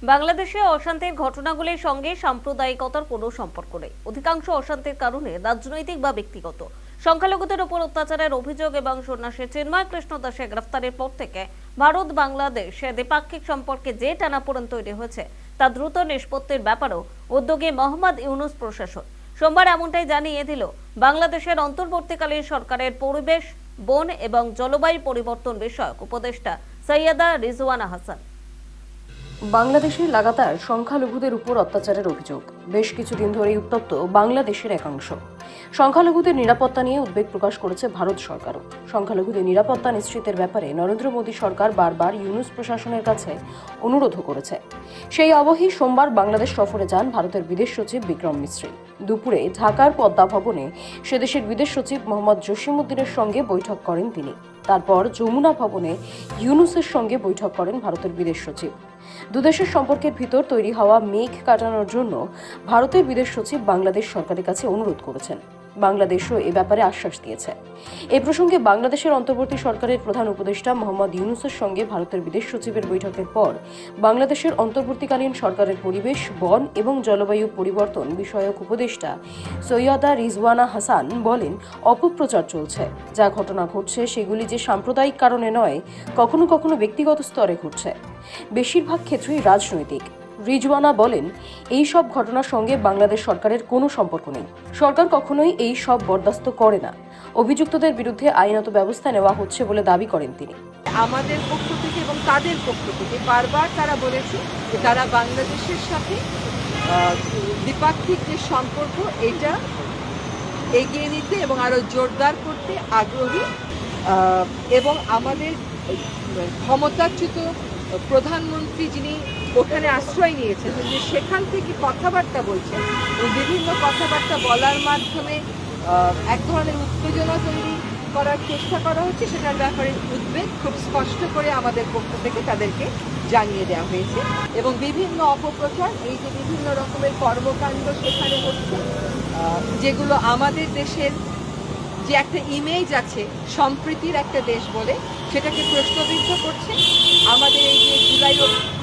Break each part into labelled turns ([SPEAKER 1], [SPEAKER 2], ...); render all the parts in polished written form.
[SPEAKER 1] বাংলাদেশে অশান্তির ঘটনাগুলির সঙ্গে সাম্প্রদায়িকতার কোনো সম্পর্ক নেই। অধিকাংশ অশান্তির কারণে রাজনৈতিক বা ব্যক্তিগত। সংখ্যালঘুদের উপর অত্যাচারের অভিযোগ এবং সন্ন্যাসী চিন্ময় কৃষ্ণ দাসের গ্রেফতারের পর থেকে ভারত বাংলাদেশ দ্বিপাক্ষিক সম্পর্কে যে টানাপোড়েন তৈরি হয়েছে তা দ্রুত নিষ্পত্তির ব্যাপারেও উদ্যোগী মোহাম্মদ ইউনূস প্রশাসন। সোমবার এমনটাই জানিয়ে দিল বাংলাদেশের অন্তর্বর্তীকালীন সরকারের পরিবেশ, বন এবং জলবায়ু পরিবর্তন বিষয়ক উপদেষ্টা সৈয়দা রিজওয়ানা হাসান।
[SPEAKER 2] বাংলাদেশে লাগাতার সংখ্যালঘুদের উপর অত্যাচারের অভিযোগ। বেশ কিছুদিন ধরেই উত্তপ্ত বাংলাদেশের একাংশ। সংখ্যালঘুদের নিরাপত্তা নিয়ে উদ্বেগ প্রকাশ করেছে ভারত সরকারও। সংখ্যালঘুদের নিরাপত্তা নিশ্চিতের ব্যাপারে নরেন্দ্র মোদী সরকার বারবার ইউনূস প্রশাসনের কাছে অনুরোধও করেছে। সেই আবহে সোমবার বাংলাদেশ সফরে যান ভারতের বিদেশ সচিব বিক্রম মিশ্রি। দুপুরে ঢাকার পদ্মা ভবনে সে দেশের বিদেশ সচিব মোহাম্মদ জসিমউদ্দিনের সঙ্গে বৈঠক করেন তিনি। তারপর যমুনা ভবনে ইউনূসের সঙ্গে বৈঠক করেন ভারতের বিদেশ সচিব। দুদেশের সম্পর্কের ভিতর তৈরি হওয়া মেঘ কাটানোর জন্য ভারতের বিদেশ সচিব বাংলাদেশ সরকারের কাছে অনুরোধ করেছেন। বাংলাদেশও এ ব্যাপারে আশ্বাস দিয়েছে। এ প্রসঙ্গে বাংলাদেশের অন্তর্বর্তী সরকারের প্রধান উপদেষ্টা মোহাম্মদ ইউনূসের সঙ্গে ভারতের বিদেশ সচিবের বৈঠকের পর বাংলাদেশের অন্তর্বর্তীকালীন সরকারের পরিবেশ, বন এবং জলবায়ু পরিবর্তন বিষয়ক উপদেষ্টা সৈয়দা রিজওয়ানা হাসান বলেন, অপপ্রচার চলছে। যা ঘটনা ঘটছে সেগুলি যে সাম্প্রদায়িক কারণে নয়, কখনো কখনো ব্যক্তিগত স্তরে ঘটছে। বেশিরভাগ ক্ষেত্রেই রাজনৈতিক। রিজওয়ানা বলেন, এই সব ঘটনার সঙ্গে বাংলাদেশ সরকারের কোনো সম্পর্ক নেই। সরকার কখনোই এই সব বরদাস্ত করে না। অভিযুক্তদের বিরুদ্ধে আইনত ব্যবস্থা নেওয়া হচ্ছে বলে দাবি করেন তিনি।
[SPEAKER 3] আমাদের পক্ষ থেকে এবং তাদের পক্ষ থেকে বারবার তারা বলেছে যে তারা বাংলাদেশের সাথে দ্বিপাক্ষিক যে সম্পর্ক এটা এগিয়ে নিতে এবং আরো জোরদার করতে আগ্রহী, এবং আমাদের ক্ষমতাচ্যুত প্রধানমন্ত্রী যিনি ওখানে আশ্রয় নিয়েছেন, যে সেখান থেকে কথাবার্তা বলছেন এবং বিভিন্ন কথাবার্তা বলার মাধ্যমে এক ধরনের উত্তেজনা তৈরি করার চেষ্টা করা হচ্ছে, সেটার ব্যাপারে উদ্বেগ খুব স্পষ্ট করে আমাদের পক্ষ থেকে তাদেরকে জানিয়ে দেওয়া হয়েছে। এবং বিভিন্ন অপপ্রচার, এই যে বিভিন্ন রকমের কর্মকাণ্ড সেখানে হচ্ছে, যেগুলো আমাদের দেশের যে একটা ইমেজ আছে সম্প্রীতির একটা দেশ বলে, সেটাকে প্রশ্নবিদ্ধ করছে। আমাদের এই যে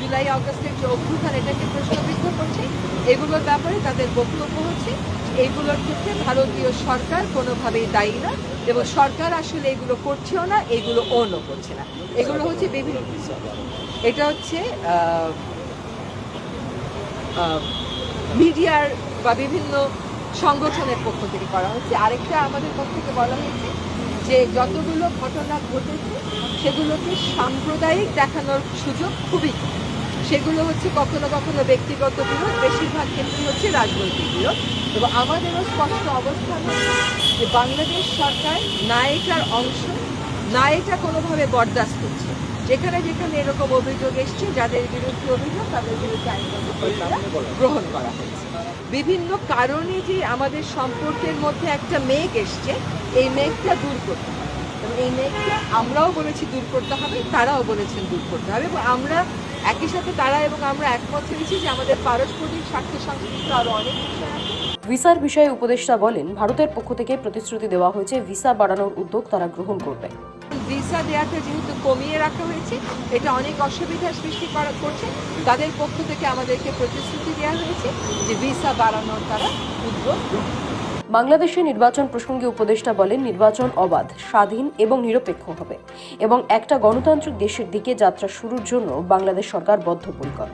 [SPEAKER 3] জুলাই আগস্টের যে অভ্যুত্থান, এটাকে প্রশ্নবিদ্ধ করছে। এগুলোর ব্যাপারে তাদের বক্তব্য হচ্ছে এইগুলোর ক্ষেত্রে ভারতীয় সরকার কোনোভাবেই দায়ী না, এবং সরকার আসলে এগুলো করছেও না, এগুলো ওনও করছে না। এগুলো হচ্ছে বিভিন্ন, এটা হচ্ছে মিডিয়ার বা বিভিন্ন সংগঠনের পক্ষ থেকে করা হচ্ছে। আরেকটা আমাদের পক্ষ থেকে বলা হয়েছে যে যতগুলো ঘটনা ঘটেছে সেগুলোকে সাম্প্রদায়িক দেখানোর সুযোগ খুবই কম। সেগুলো হচ্ছে কখনো কখনো ব্যক্তিগত বিরোধ, বেশিরভাগ ক্ষেত্রে হচ্ছে রাজনৈতিক বিরোধ। এবং আমাদেরও স্পষ্ট অবস্থান হচ্ছে যে বাংলাদেশ সরকার না এটার অংশ, না এটা কোনোভাবে বরদাস্ত করছে। যেখানে যেখানে এরকম অভিযোগ এসছে, যাদের বিরুদ্ধে অভিযোগ, তাদের বিরুদ্ধে আইনগত ব্যবস্থা গ্রহণ করা হয়েছে। বিভিন্ন কারণে যে আমাদের সম্পর্কের মধ্যে একটা মেঘ এসছে, এই মেঘটা দূর করতে হবে। এবং এই মেঘটা আমরাও বলেছি দূর করতে হবে, তারাও বলেছেন দূর করতে হবে, এবং আমরা একই সাথে তারা এবং আমরা একমত হয়েছি যে আমাদের পারস্পরিক স্বার্থ সংশ্লিষ্ট আরো অনেক বিষয় আছে।
[SPEAKER 2] ভিসার বিষয়ে উপদেষ্টা বলেন, ভারতের পক্ষ থেকে প্রতিশ্রুতি দেওয়া হয়েছে ভিসা বাড়ানোর উদ্যোগ তারা গ্রহণ করবে।
[SPEAKER 3] ভিসা দেওয়াটা যেহেতু কমিয়ে রাখা হয়েছে, এটা অনেক অসুবিধার সৃষ্টি করছে। তাদের পক্ষ থেকে আমাদেরকে প্রতিশ্রুতি দেওয়া হয়েছে যে ভিসা বাড়ানোর তারা উদ্যোগ গ্রহণ করবে।
[SPEAKER 2] বাংলাদেশের নির্বাচন প্রসঙ্গে উপদেষ্টা বলেন, নির্বাচন অবাধ, স্বাধীন এবং নিরপেক্ষ হবে এবং একটা গণতান্ত্রিক দেশের দিকে যাত্রা শুরুর জন্য বাংলাদেশ সরকার বদ্ধপরিকর।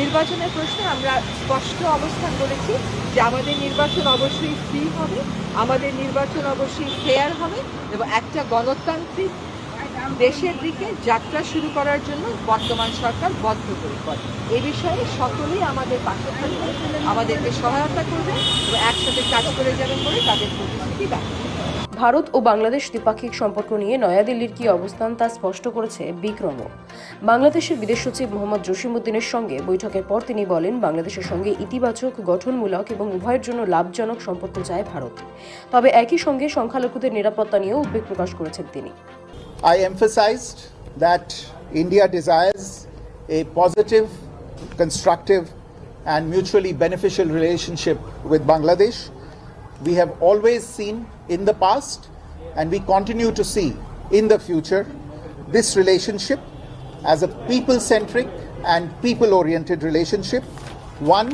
[SPEAKER 3] নির্বাচনের প্রশ্নে আমরা স্পষ্ট অবস্থান করেছি যে আমাদের নির্বাচন অবশ্যই ফ্রি হবে, আমাদের নির্বাচন অবশ্যই ফেয়ার হবে, এবং একটা গণতান্ত্রিক দেশের দিকে যাত্রা শুরু করার জন্য বর্তমান সরকার বদ্ধপরিকর। এ বিষয়ে সকলেই আমাদের পাশে থাকবে, আমাদেরকে সহায়তা করবে এবং একসাথে কাজ করে যাবেন বলে তাদের প্রতিশ্রুতি দেন।
[SPEAKER 2] ভারত ও বাংলাদেশ দ্বিপাক্ষিক সম্পর্ক নিয়ে নয়াদিল্লির কি অবস্থান তা স্পষ্ট করেছে বিক্রমও। বাংলাদেশের বিদেশ সচিব মোহাম্মদ জসিমউদ্দিনের সঙ্গে বৈঠকের পর তিনি বলেন, বাংলাদেশের সঙ্গে ইতিবাচক, গঠনমূলক এবং উভয়ের জন্য লাভজনক সম্পর্ক চায় ভারত। তবে একই সঙ্গে সংখ্যালঘুদের নিরাপত্তা নিয়েও উদ্বেগ প্রকাশ করেছেন তিনি।
[SPEAKER 4] I emphasized that India desires a positive, constructive and mutually beneficial relationship with Bangladesh. We have always seen in the past, and we continue to see in the future, this relationship as a people-centric and people oriented relationship, one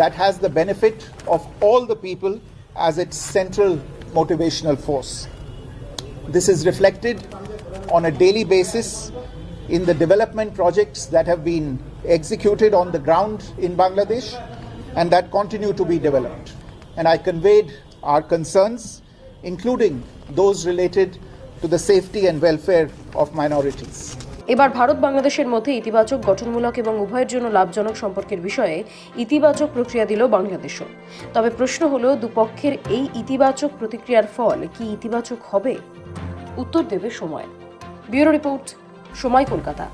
[SPEAKER 4] that has the benefit of all the people as its central motivational force. This is reflected on a daily basis in the development projects that have been executed on the ground in Bangladesh and that continue to be developed. And I conveyed our concerns, including those related to the safety and welfare of minorities.
[SPEAKER 2] এবার ভারত বাংলাদেশের মধ্যে ইতিবাচক, গঠনমূলক এবং উভয়ের জন্য লাভজনক সম্পর্কের বিষয়ে ইতিবাচক প্রক্রিয়া দিল বাংলাদেশও। তবে প্রশ্ন হলো, দুপক্ষের এই ইতিবাচক প্রতিক্রিয়ার ফল কি ইতিবাচক হবে? উত্তর দেবে সময়। ব্যুরো রিপোর্ট, সময়, কলকাতা।